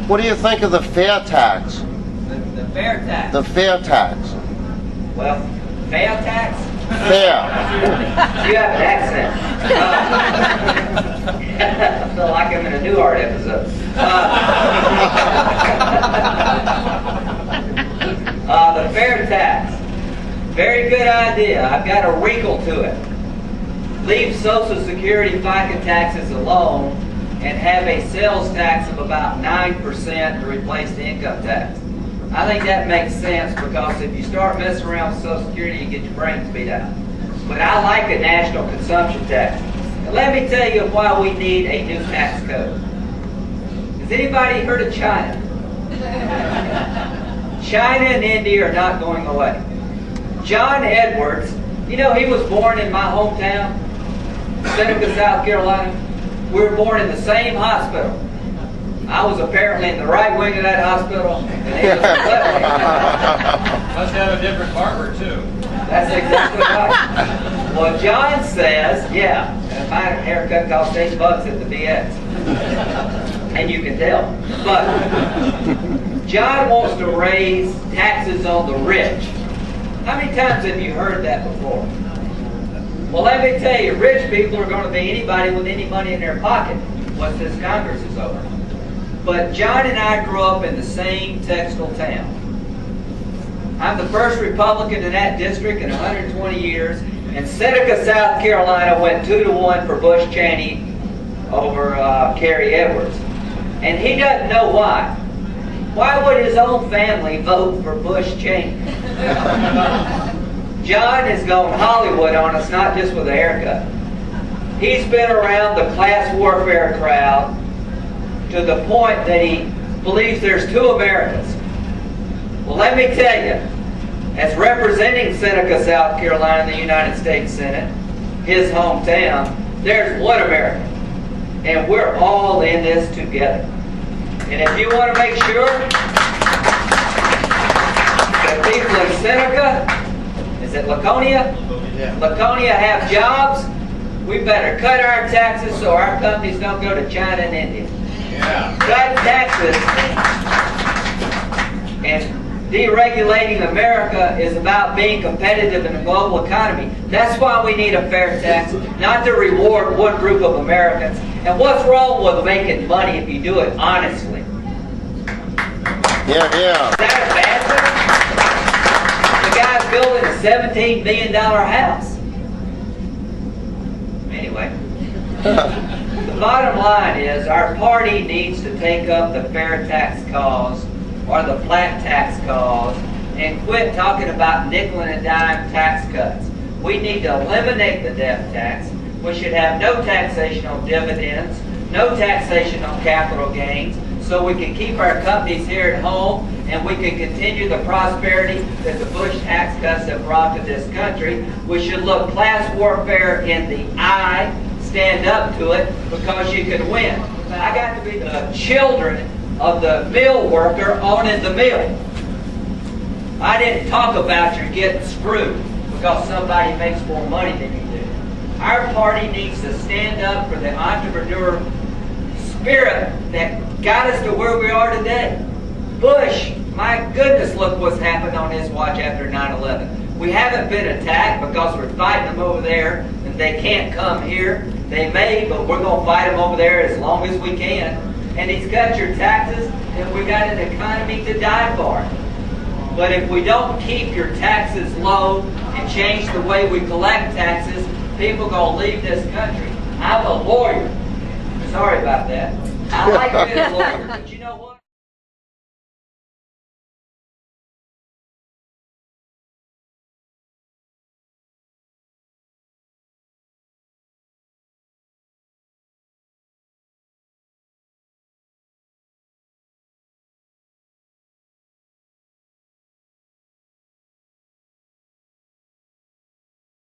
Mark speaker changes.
Speaker 1: What do you think of the fair tax?
Speaker 2: The fair tax.
Speaker 1: The fair tax.
Speaker 2: Well, fair tax?
Speaker 1: Fair.
Speaker 2: You have an accent. I feel like I'm in a Newhart episode. The fair tax. Very good idea. I've got a wrinkle to it. Leave Social Security FICA taxes alone and have a sales tax of about 9% to replace the income tax. I think that makes sense because if you start messing around with Social Security, you get your brains beat out. But I like a national consumption tax. And let me tell you why we need a new tax code. Has anybody heard of China? China and India are not going away. John Edwards, you know, he was born in my hometown, Seneca, South Carolina. We were born in the same hospital. I was apparently in the right wing of that hospital, and he was in the left wing.
Speaker 3: Must have a different barber too.
Speaker 2: That's exactly right. Well, John says, yeah, my haircut cost $8 at the BX. And you can tell. But John wants to raise taxes on the rich. How many times have you heard that before? Well, let me tell you, rich people are going to be anybody with any money in their pocket once this Congress is over. But John and I grew up in the same textile town. I'm the first Republican in that district in 120 years, and Seneca, South Carolina went 2-1 for Bush Cheney over Kerry Edwards. And he doesn't know why. Why would his own family vote for Bush Cheney? John has gone Hollywood on us, not just with a haircut. He's been around the class warfare crowd to the point that he believes there's two Americas. Well, let me tell you, as representing Seneca, South Carolina in the United States Senate, his hometown, there's one America. And we're all in this together. And if you want to make sure that people in Seneca, is it Laconia?
Speaker 3: Yeah.
Speaker 2: Laconia have jobs, we better cut our taxes so our companies don't go to China and India.
Speaker 3: Yeah.
Speaker 2: Cut taxes and deregulating America is about being competitive in the global economy. That's why we need a fair tax, not to reward one group of Americans. And what's wrong with making money if you do it honestly?
Speaker 1: Yeah, yeah.
Speaker 2: Is that a bad thing? The guy's building a $17 million house. Anyway. The bottom line is our party needs to take up the fair tax cause or the flat tax cause and quit talking about nickel and dime tax cuts. We need to eliminate the death tax. We should have no taxation on dividends, no taxation on capital gains, so we can keep our companies here at home and we can continue the prosperity that the Bush tax cuts have brought to this country. We should look class warfare in the eye, stand up to it, because you can win. I got to be the children of the mill worker owning the mill. I didn't talk about you getting screwed because somebody makes more money than you do. Our party needs to stand up for the entrepreneur spirit that got us to where we are today. Bush, my goodness, look what's happened on his watch after 9/11. We haven't been attacked because we're fighting them over there and they can't come here. They may, but we're going to fight them over there as long as we can. And he's cut your taxes, and we got an economy to die for. But if we don't keep your taxes low and change the way we collect taxes, people are going to leave this country. I'm a lawyer. Sorry about that. I like being a lawyer, but you